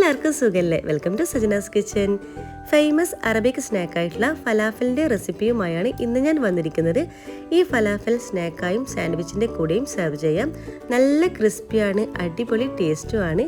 എല്ലാവർക്കും സുഖല്ലേ? Welcome to Sajina's kitchen. Famous Arabic സ്നാക്കായിട്ടുള്ള ഫലാഫലിൻ്റെ റെസിപ്പിയുമായാണ് ഇന്ന് ഞാൻ വന്നിരിക്കുന്നത്. ഈ ഫലാഫൽ സ്നാക്കായും സാൻഡ്വിച്ചിൻ്റെ കൂടെയും സെർവ് ചെയ്യാം. നല്ല ക്രിസ്പിയാണ്, അടിപൊളി ടേസ്റ്റുമാണ്,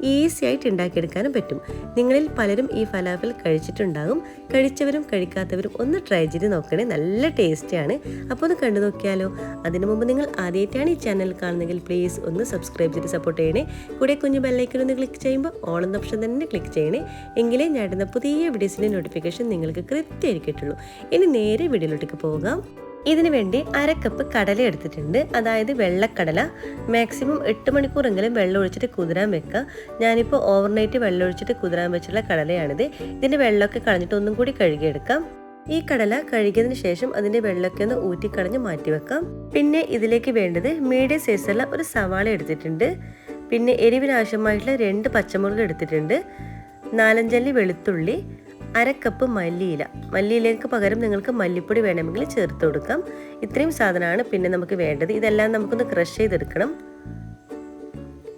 ഈസി ആയിട്ട് ഉണ്ടാക്കിയെടുക്കാനും പറ്റും. നിങ്ങളിൽ പലരും ഈ ഫലാഫൽ കഴിച്ചിട്ടുണ്ടാകും. കഴിച്ചവരും കഴിക്കാത്തവരും ഒന്ന് ട്രൈ ചെയ്ത് നോക്കണേ, നല്ല ടേസ്റ്റിയാണ്. അപ്പോൾ ഒന്ന് കണ്ടു നോക്കിയാലോ. അതിനു മുമ്പ് നിങ്ങൾ ആദ്യമായിട്ടാണ് ഈ ചാനൽ കാണുന്നതെങ്കിൽ പ്ലീസ് ഒന്ന് സബ്സ്ക്രൈബ് ചെയ്ത് സപ്പോർട്ട് ചെയ്യണേ. കൂടെ കുഞ്ഞു ബെല്ലൈക്കൺ ഒന്ന് ക്ലിക്ക് ചെയ്യുമ്പോൾ ഓൾ എന്ന ഓപ്ഷൻ തന്നെ ക്ലിക്ക് ചെയ്യണേ. എങ്കിലേ ഞാൻ ഇടുന്ന പുതിയ വീഡിയോസിൻ്റെ നോട്ടിഫിക്കേഷൻ നിങ്ങൾക്ക് കൃത്യമായിട്ട് കിട്ടുള്ളൂ. ഇനി നേരെ വീഡിയോയിലോട്ടേക്ക് പോകാം. ഇതിനു വേണ്ടി 1/2 കപ്പ് കടല എടുത്തിട്ടുണ്ട്, അതായത് വെള്ളക്കടല. മാക്സിമം 8 മണിക്കൂറെങ്കിലും വെള്ളം ഒഴിച്ചിട്ട് കുതിരാൻ വെക്കുക. ഞാനിപ്പോൾ ഓവർനൈറ്റ് വെള്ളം ഒഴിച്ചിട്ട് കുതിരാൻ വെച്ചിട്ടുള്ള കടലയാണിത്. ഇതിൻ്റെ വെള്ളമൊക്കെ കളഞ്ഞിട്ട് ഒന്നും കൂടി കഴുകിയെടുക്കാം. ഈ കടല കഴുകിയതിന് ശേഷം അതിൻ്റെ വെള്ളമൊക്കെ ഒന്ന് ഊറ്റിക്കളഞ്ഞ് മാറ്റി വെക്കാം. പിന്നെ ഇതിലേക്ക് വേണ്ടത് മീഡിയം സൈസുള്ള ഒരു സവാള എടുത്തിട്ടുണ്ട്. പിന്നെ എരിവിനാവശ്യമായിട്ടുള്ള 2 പച്ചമുളക് എടുത്തിട്ടുണ്ട്, 4-5 അല്ലി വെളുത്തുള്ളി, 1/2 കപ്പ് മല്ലിയില. മല്ലിയിലേക്ക് പകരം നിങ്ങൾക്ക് മല്ലിപ്പൊടി വേണമെങ്കിൽ ചേർത്ത് കൊടുക്കാം. ഇത്രയും സാധനമാണ് പിന്നെ നമുക്ക് വേണ്ടത്. ഇതെല്ലാം നമുക്കൊന്ന് ക്രഷ് ചെയ്തെടുക്കണം.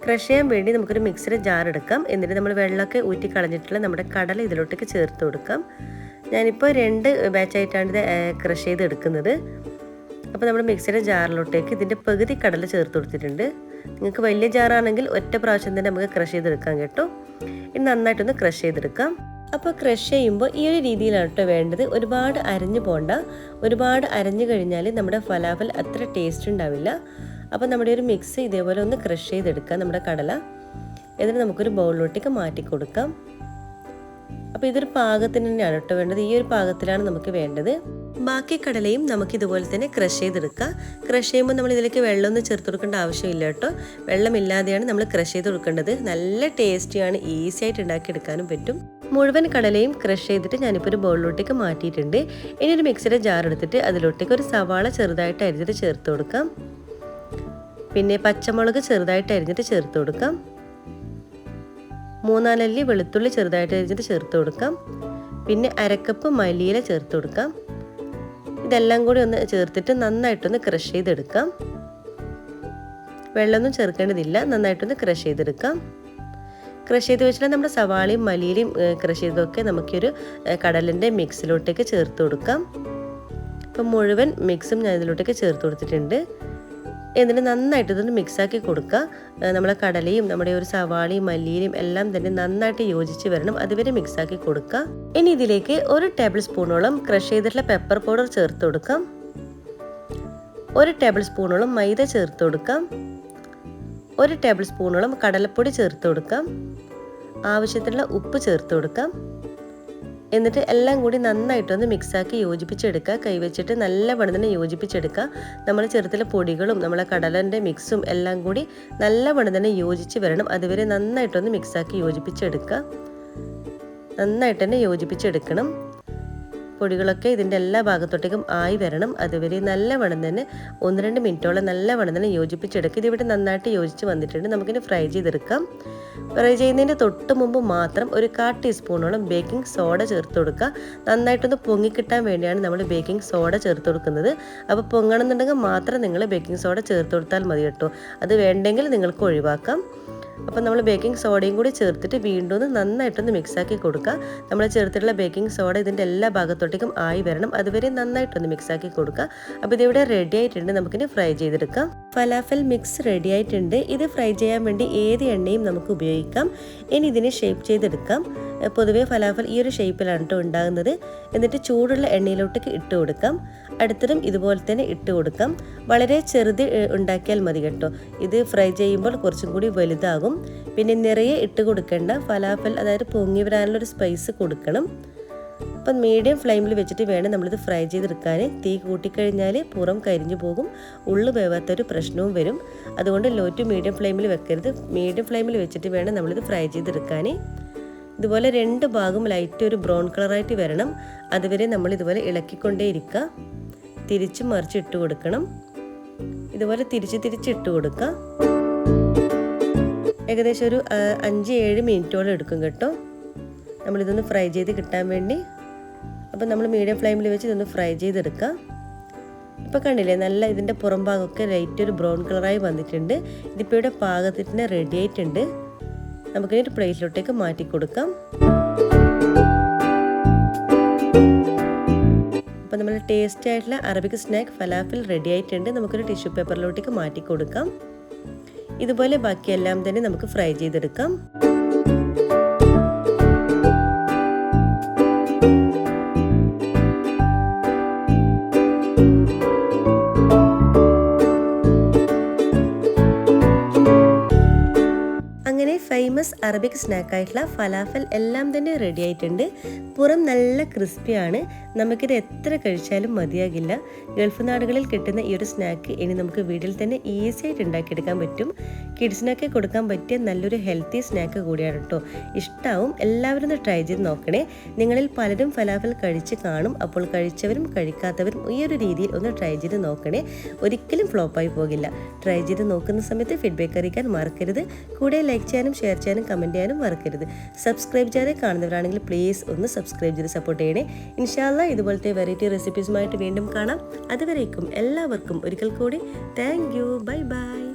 ക്രഷ് ചെയ്യാൻ വേണ്ടി നമുക്കൊരു മിക്സിയുടെ ജാർ എടുക്കാം. എന്നിട്ട് നമ്മൾ വെള്ളമൊക്കെ ഊറ്റി കളഞ്ഞിട്ടുള്ള നമ്മുടെ കടല ഇതിലോട്ടേക്ക് ചേർത്ത് കൊടുക്കാം. ഞാനിപ്പോൾ 2 ബാച്ചായിട്ടാണ് ഇത് ക്രഷ് ചെയ്തെടുക്കുന്നത്. അപ്പോൾ നമ്മൾ മിക്സിയുടെ ജാറിലോട്ടേക്ക് ഇതിൻ്റെ പകുതി കടല ചേർത്ത് കൊടുത്തിട്ടുണ്ട്. നിങ്ങൾക്ക് വലിയ ജാറാണെങ്കിൽ ഒറ്റ പ്രാവശ്യം തന്നെ നമുക്ക് ക്രഷ് ചെയ്തെടുക്കാം കേട്ടോ. ഇനി നന്നായിട്ടൊന്ന് ക്രഷ് ചെയ്തെടുക്കാം. അപ്പോൾ ക്രഷ് ചെയ്യുമ്പോൾ ഈ ഒരു രീതിയിലാണ് കേട്ടോ വേണ്ടത്. ഒരുപാട് അരഞ്ഞു പോകണ്ട. ഒരുപാട് അരഞ്ഞു കഴിഞ്ഞാൽ നമ്മുടെ ഫലാഫൽ അത്ര ടേസ്റ്റ് ഉണ്ടാവില്ല. അപ്പോൾ നമ്മുടെ ഒരു മിക്സ് ഇതേപോലെ ഒന്ന് ക്രഷ് ചെയ്തെടുക്കാം നമ്മുടെ കടല. എന്നിട്ട് നമുക്കൊരു ബൗളിലോട്ടേക്ക് മാറ്റി കൊടുക്കാം. അപ്പോൾ ഇതൊരു പാകത്തിന് തന്നെയാണ് കേട്ടോ വേണ്ടത്. ഈ ഒരു പാകത്തിലാണ് നമുക്ക് വേണ്ടത്. ബാക്കി കടലയും നമുക്ക് ഇതുപോലെ തന്നെ ക്രഷ് ചെയ്തെടുക്കാം. ക്രഷ് ചെയ്യുമ്പോൾ നമ്മൾ ഇതിലേക്ക് വെള്ളമൊന്നും ചേർത്ത് കൊടുക്കേണ്ട ആവശ്യമില്ല കേട്ടോ. വെള്ളമില്ലാതെയാണ് നമ്മൾ ക്രഷ് ചെയ്ത് കൊടുക്കേണ്ടത്. നല്ല ടേസ്റ്റിയാണ്, ഈസി ആയിട്ട് ഉണ്ടാക്കിയെടുക്കാനും പറ്റും. മുഴുവൻ കടലയും ക്രഷ് ചെയ്തിട്ട് ഞാനിപ്പോൾ ഒരു ബൗളിലോട്ടേക്ക് മാറ്റിയിട്ടുണ്ട്. ഇനി ഒരു മിക്സിയുടെ ജാർ എടുത്തിട്ട് അതിലോട്ടേക്ക് ഒരു സവാള ചെറുതായിട്ട് അരിഞ്ഞിട്ട് ചേർത്ത് കൊടുക്കാം. പിന്നെ പച്ചമുളക് ചെറുതായിട്ട് അരിഞ്ഞിട്ട് ചേർത്ത് കൊടുക്കാം. 3-4 അല്ലി വെളുത്തുള്ളി ചെറുതായിട്ട് അരിഞ്ഞിട്ട് ചേർത്ത് കൊടുക്കാം. പിന്നെ 1/2 കപ്പ് മല്ലിയില ചേർത്ത് കൊടുക്കാം. ഇതെല്ലാം കൂടി ഒന്ന് ചേർത്തിട്ട് നന്നായിട്ടൊന്ന് ക്രഷ് ചെയ്തെടുക്കാം. വെള്ളമൊന്നും ചേർക്കേണ്ടതില്ല, നന്നായിട്ടൊന്ന് ക്രഷ് ചെയ്തെടുക്കാം. ക്രഷ് ചെയ്ത് വെച്ചാൽ നമ്മുടെ സവാളയും മല്ലിയിലും ക്രഷ് ചെയ്തതൊക്കെ നമുക്കൊരു കടലിൻ്റെ മിക്സിലോട്ടേക്ക് ചേർത്ത് കൊടുക്കാം. അപ്പം മുഴുവൻ മിക്സും ഞാൻ ഇതിലോട്ടേക്ക് ചേർത്ത് കൊടുത്തിട്ടുണ്ട്. എന്നിട്ട് നന്നായിട്ട് ഇതൊന്ന് മിക്സാക്കി കൊടുക്കുക. നമ്മളെ കടലയും നമ്മുടെ ഒരു സവാളയും മല്ലിയിലും എല്ലാം തന്നെ നന്നായിട്ട് യോജിച്ച് വരണം, അതുവരെ മിക്സാക്കി കൊടുക്കുക. ഇനി ഇതിലേക്ക് 1 ടേബിൾ സ്പൂണോളം ക്രഷ് ചെയ്തിട്ടുള്ള പെപ്പർ പൗഡർ ചേർത്ത് കൊടുക്കാം. 1 ടേബിൾ സ്പൂണോളം മൈദ ചേർത്ത് കൊടുക്കാം. 1 ടേബിൾ സ്പൂണോളം കടലപ്പൊടി ചേർത്ത് കൊടുക്കാം. ആവശ്യത്തിനുള്ള ഉപ്പ് ചേർത്ത് കൊടുക്കാം. എന്നിട്ട് എല്ലാം കൂടി നന്നായിട്ടൊന്ന് മിക്സാക്കി യോജിപ്പിച്ചെടുക്കുക. കൈവച്ചിട്ട് നല്ലവണ്ണം തന്നെ യോജിപ്പിച്ചെടുക്കുക. നമ്മൾ ചേർത്തുള്ള പൊടികളും നമ്മളെ കടലൻ്റെ മിക്സും എല്ലാം കൂടി നല്ലവണ്ണം തന്നെ യോജിച്ച് വരണം, അതുവരെ നന്നായിട്ടൊന്ന് മിക്സാക്കി യോജിപ്പിച്ചെടുക്കുക. നന്നായിട്ട് തന്നെ യോജിപ്പിച്ചെടുക്കണം. പൊടികളൊക്കെ ഇതിൻ്റെ എല്ലാ ഭാഗത്തോട്ടേക്കും ആയി വരണം, അതുവരെ നല്ലവണ്ണം തന്നെ 1-2 മിനിറ്റോളം നല്ലവണ്ണം തന്നെ യോജിപ്പിച്ചെടുക്കുക. ഇതിവിടെ നന്നായിട്ട് യോജിച്ച് വന്നിട്ടുണ്ട്. നമുക്കിനി ഫ്രൈ ചെയ്തെടുക്കാം. ഫ്രൈ ചെയ്യുന്നതിൻ്റെ തൊട്ട് മുമ്പ് മാത്രം ഒരു 1/4 ടീസ്പൂണോളം ബേക്കിംഗ് സോഡ ചേർത്ത് കൊടുക്കുക. നന്നായിട്ടൊന്ന് പൊങ്ങിക്കിട്ടാൻ വേണ്ടിയാണ് നമ്മൾ ബേക്കിംഗ് സോഡ ചേർത്ത് കൊടുക്കുന്നത്. അപ്പോൾ പൊങ്ങണമെന്നുണ്ടെങ്കിൽ മാത്രം നിങ്ങൾ ബേക്കിംഗ് സോഡ ചേർത്ത് കൊടുത്താൽ മതി കേട്ടോ. അത് വേണ്ടെങ്കിൽ നിങ്ങൾക്ക് ഒഴിവാക്കാം. അപ്പോൾ നമ്മൾ ബേക്കിംഗ് സോഡയും കൂടി ചേർത്തിട്ട് വീണ്ടും ഒന്ന് നന്നായിട്ടൊന്ന് മിക്സാക്കി കൊടുക്കുക. നമ്മൾ ചേർത്തിട്ടുള്ള ബേക്കിംഗ് സോഡ ഇതിൻ്റെ എല്ലാ ഭാഗത്തോട്ടേക്കും ആയി വരണം, അതുവരെ നന്നായിട്ടൊന്ന് മിക്സാക്കി കൊടുക്കുക. അപ്പോൾ ഇതിവിടെ റെഡി ആയിട്ടുണ്ട്. നമുക്കിനി ഫ്രൈ ചെയ്തെടുക്കാം. ഫലാഫൽ മിക്സ് റെഡി ആയിട്ടുണ്ട്. ഇത് ഫ്രൈ ചെയ്യാൻ വേണ്ടി ഏത് എണ്ണയും നമുക്ക് ഉപയോഗിക്കാം. ഇനി ഇതിനെ ഷേപ്പ് ചെയ്തെടുക്കാം. പൊതുവേ ഫലാഫൽ ഈ ഒരു ഷേപ്പിലാണ് കേട്ടോ ഉണ്ടാകുന്നത്. എന്നിട്ട് ചൂടുള്ള എണ്ണയിലോട്ടേക്ക് ഇട്ട് കൊടുക്കാം. അടുത്തതും ഇതുപോലെ തന്നെ ഇട്ട് കൊടുക്കാം. വളരെ ചെറുത് ഉണ്ടാക്കിയാൽ മതി കേട്ടോ. ഇത് ഫ്രൈ ചെയ്യുമ്പോൾ കുറച്ചും കൂടി വലുതാകും. പിന്നെ നിറയെ ഇട്ട് കൊടുക്കേണ്ട. ഫലാഫൽ അതായത് പൊങ്ങി വരാനുള്ളൊരു സ്പൈസ് കൊടുക്കണം. അപ്പം മീഡിയം ഫ്ലെയിമിൽ വെച്ചിട്ട് വേണം നമ്മളിത് ഫ്രൈ ചെയ്തെടുക്കാൻ. തീ കൂട്ടിക്കഴിഞ്ഞാൽ പുറം കരിഞ്ഞു പോകും, ഉള്ളു വേവാത്തൊരു പ്രശ്നവും വരും. അതുകൊണ്ട് ലോ ടു മീഡിയം ഫ്ലെയിമിൽ വെക്കരുത്. മീഡിയം ഫ്ലെയിമിൽ വെച്ചിട്ട് വേണം നമ്മളിത് ഫ്രൈ ചെയ്തെടുക്കാൻ. ഇതുപോലെ 2 ഭാഗം ലൈറ്റ് ഒരു ബ്രൗൺ കളറായിട്ട് വരണം, അതുവരെ നമ്മൾ ഇതുപോലെ ഇളക്കിക്കൊണ്ടേയിരിക്കുക. തിരിച്ച് മറിച്ച് ഇട്ട് കൊടുക്കണം. ഇതുപോലെ തിരിച്ച് ഇട്ട് കൊടുക്കുക. ഏകദേശം ഒരു 5-7 മിനിറ്റോളം എടുക്കും കേട്ടോ നമ്മളിതൊന്ന് ഫ്രൈ ചെയ്ത് കിട്ടാൻ വേണ്ടി. അപ്പം നമ്മൾ മീഡിയം ഫ്ലെയിമിൽ വെച്ച് ഇതൊന്ന് ഫ്രൈ ചെയ്തെടുക്കുക. ഇപ്പോൾ കണ്ടില്ലേ, നല്ല ഇതിൻ്റെ പുറം ഭാഗമൊക്കെ ലൈറ്റ് ഒരു ബ്രൗൺ കളറായി വന്നിട്ടുണ്ട്. ഇതിപ്പോൾ ഇവിടെ പാകത്തിന് റെഡി ആയിട്ടുണ്ട്. നമുക്കൊരു പ്ലേറ്റിലോട്ടേക്ക് മാറ്റി കൊടുക്കാം. അപ്പോൾ നമ്മൾ ടേസ്റ്റി ആയിട്ടുള്ള അറബിക് സ്നാക്ക് ഫലാഫിൽ റെഡി ആയിട്ടുണ്ട്. നമുക്കൊരു ടിഷ്യൂ പേപ്പറിലോട്ടേക്ക് മാറ്റി കൊടുക്കാം. ഇതുപോലെ ബാക്കിയെല്ലാം തന്നെ നമുക്ക് ഫ്രൈ ചെയ്തെടുക്കാം. അങ്ങനെ ഫേമസ് അറബിക് സ്നാക്കായിട്ടുള്ള ഫലാഫൽ എല്ലാം തന്നെ റെഡി ആയിട്ടുണ്ട്. പുറം നല്ല ക്രിസ്പിയാണ്. നമുക്കിത് എത്ര കഴിച്ചാലും മതിയാകില്ല. ഗൾഫ് നാടുകളിൽ കിട്ടുന്ന ഈ ഒരു സ്നാക്ക് ഇനി നമുക്ക് വീട്ടിൽ തന്നെ ഈസി ആയിട്ട് ഉണ്ടാക്കിയെടുക്കാൻ പറ്റും. കിഡ്സിനൊക്കെ കൊടുക്കാൻ പറ്റിയ നല്ലൊരു ഹെൽത്തി സ്നാക്ക് കൂടിയാണ് കേട്ടോ. ഇഷ്ടമാവും. എല്ലാവരും ഒന്ന് ട്രൈ ചെയ്ത് നോക്കണേ. നിങ്ങളിൽ പലരും ഫലാഫൽ കഴിച്ച് കാണും. അപ്പോൾ കഴിച്ചവരും കഴിക്കാത്തവരും ഈ ഒരു രീതിയിൽ ഒന്ന് ട്രൈ ചെയ്ത് നോക്കണേ. ഒരിക്കലും ഫ്ലോപ്പായി പോകില്ല. ട്രൈ ചെയ്ത് നോക്കുന്ന സമയത്ത് ഫീഡ്ബാക്ക് അറിയിക്കാൻ മറക്കരുത്. കൂടെ ലൈക്ക് ചെയ്യാനും ഷെയർ ചെയ്യാനും കമൻറ്റ് ചെയ്യാനും മറക്കരുത്. സബ്സ്ക്രൈബ് ചെയ്യാതെ കാണുന്നവരാണെങ്കിൽ പ്ലീസ് ഒന്ന് സബ്സ്ക്രൈബ് ചെയ്ത് സപ്പോർട്ട് ചെയ്യണേ. ഇൻഷാ അല്ലാ ഇതുപോലത്തെ വെറൈറ്റി റെസിപ്പീസുമായിട്ട് വീണ്ടും കാണാം. അതുവരേക്കും എല്ലാവർക്കും ഒരിക്കൽ കൂടി താങ്ക് യു. Bye bye.